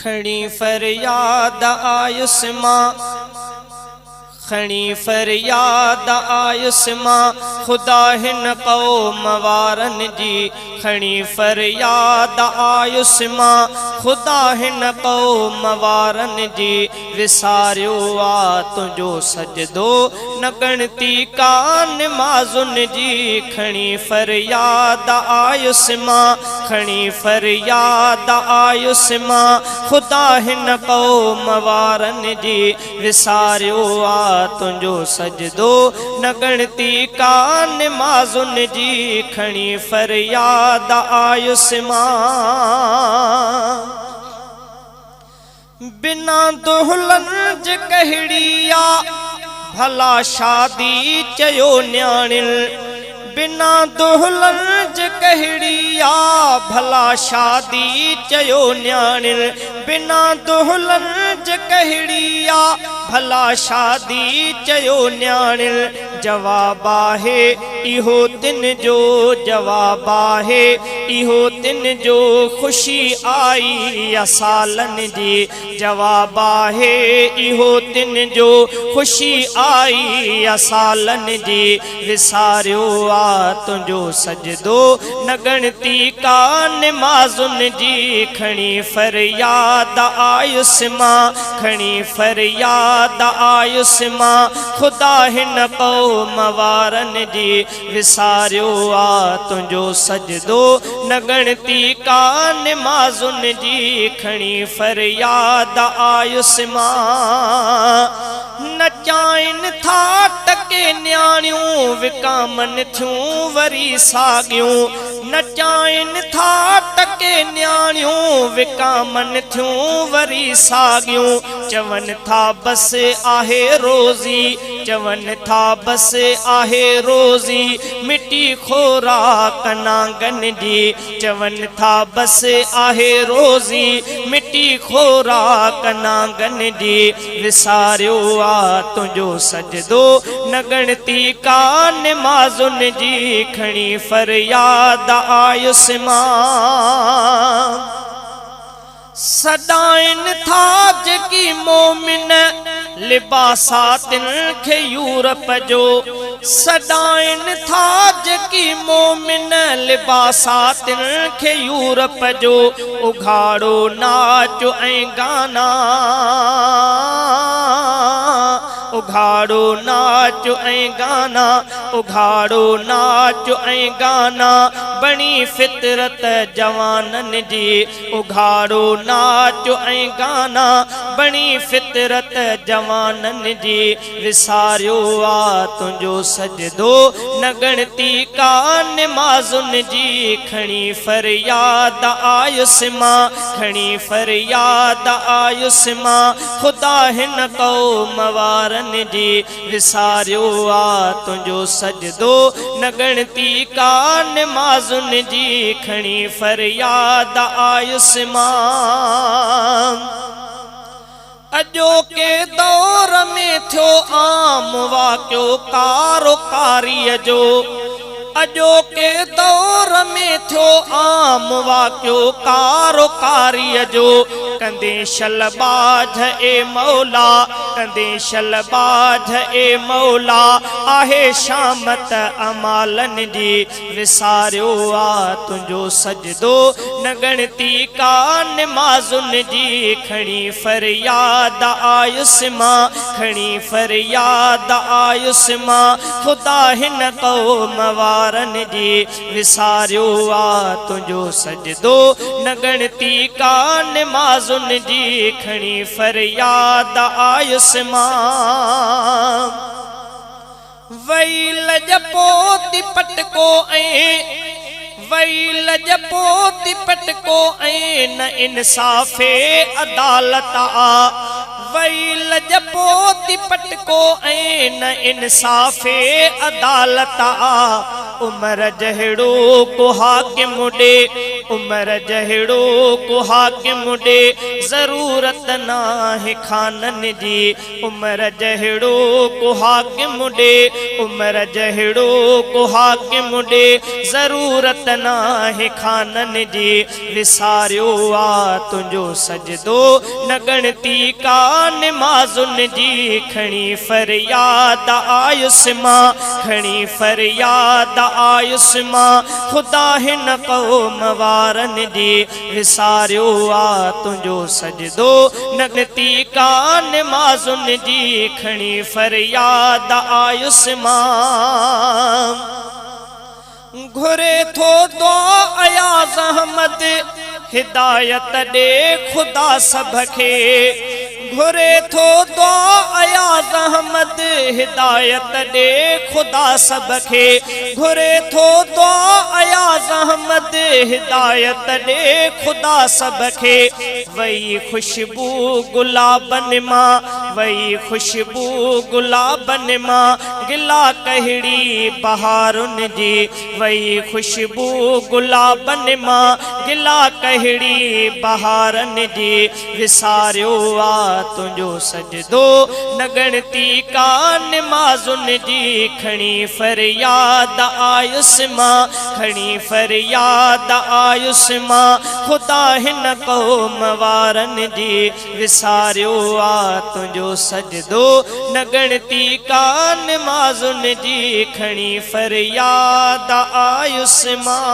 खणी फरियाद आयुस मां खणी फरियाद आयुस मां खुदा हिन क़ौम वारन जी खणी फरियाद आयुस मां खुदा हिन क़ौम वारन जी विसारियो आ तुंहिंजो सजदो न गणती का निमाज़ुन जी खणी फरियाद आयुस मां खणी फरियाद आयुस मां खुदा हिन क़ौम वारन जी विसारियो आ तुंहिंजो सजदो न गणती का निमाज़ुन जी खणी फरियाद आयुस मां बिना दुल्हन जे कहिड़ी आ भला शादी चयो न्याणिल बिना दुल्हन जे कहिड़ी आ भला शादी चयो न्याणिल बिना दुल्हन जे कहिड़ी आ भला शादी चयो न्याणिल जवाब आहे इहो तिन जो जवाब आहे इहो तिन जो खुशी आई सालन जी जवाब आहे इहो तिन जो खुशी आई सालन जी विसारियो आ तुंहिंजो सजदो न गणती का निमाज़ुन जी खणी फरियाद आयुस मां खणी फरियाद आयुस मां खुदा हिन क़ौम वारन जी विसारियो आ तुंहिंजो सजदो न गणती का निमाज़ुन जी खणी फरियाद आयुस मां नचाइन था टके न्याणियूं विकामन थियूं वरी साॻियूं नचाइन था टके न्याणियूं विकामन थियूं वरी साॻियूं चवन था बस आहे रोज़ी चवन था बस आहे रोज़ी मिटी खोराक नांगन जी चवन था बस आहे रोज़ी मिटी खोराक नांगन जी विसारियो आ तुंहिंजो सजदो न गणती का निमाज़ुन जी खणी फरियाद आयुस मां सदाइन था जेकी मोमिन लिबासातिन खे यूरोप जो सदाइन था जेकी मोमिन लिबासातिन खे यूरोप जो उघाड़ो नाच ऐं गाना उघाड़ो नाच ऐं गाना उघाड़ो नाच ऐं गाना बणी फितरत जवानन जी उघाड़ो नाच ऐं गाना बणी फितरत जवानन जी विसारियो आ तुंहिंजो सजदो न गणती का निमाज़ुन जी खणी फरियाद आयुस मां खणी फरियाद आयुस मां खुदा हिन क़ौम वारन जी विसारियो आ तुंहिंजो सजदो न गणती का निमाज़ुन जी खणी फरियाद आयुस मां अॼोके दौर में थियो आम वाक़ियो कारोकारीअ जो अॼोके दौर में थियो आम वाक़ियो कारोकारीअ जो कंदे शलबाज ए मौला कंदे शलबाज ए मौला आहे शामत अमालन जी विसारियो आ तुंहिंजो सजदो न गणती का निमाज़ुन जी खणी फरियाद आयुस मां खणी फरियाद आयुस मां खुदा हिन क़ौम वारन जी विसारियो आ तुंहिंजो सजदो न गणती का निमाज़ुन जी खणी फरियाद आयुस मां वई लजपोती पटको ऐं वई लजपोती पटको ऐं न इंसाफ़े अदालत आ वई लजपोती पटको ऐं न इंसाफ़े अदालत आ उमर जहिड़ो को हाकिम ॾे उमर जहिड़ो को हाकिम ॾे ज़रूरत नाहे खाननि जी उमर जहिड़ो को हाकिम ॾे उमर जहिड़ो को हाकिम ॾे ज़रूरत नाहे खाननि जी विसारियो आ तुंहिंजो सजदो न ॻणती का निमाज़ुनि जी खणी फरियाद आयुसि मां खणी फरियाद आयुसि मां ख़ुदा हिन क़ौम वारनि जी विसारियो आ तुंहिंजो सजदो न ॻणती का निमाज़ुनि जी खणी फरियाद आयुसि मां घुरे थो दुआ अयाज़ अहमद हिदायत ॾे ख़ुदा सभ खे घुरे थो दुआ अयाज़ अहमद हिदायत ॾे ख़ुदा सभ खे घुरे थो दुआ अयाज़ अहमद हिदायत ॾे ख़ुदा सभ खे वई ख़ुशबू गुलाबनि मां वई ख़ुशबू गुलाबनि मां गिला कहिड़ी बहारुनि जी वई ख़ुशबू गुलाबनि मां गिला कहिड़ी बहारनि जी विसारियो आ तुंहिंजो सजदो न ॻणती का निमाज़ुनि जी खणी फरियाद आयुसि मां खणी फरियाद आयुसि मां ख़ुदा हिन क़ौम वारनि जी विसारियो आ तुंहिंजो सजदो न ॻणती का निमाज़ुनि जी खणी फरियाद आयुसि मां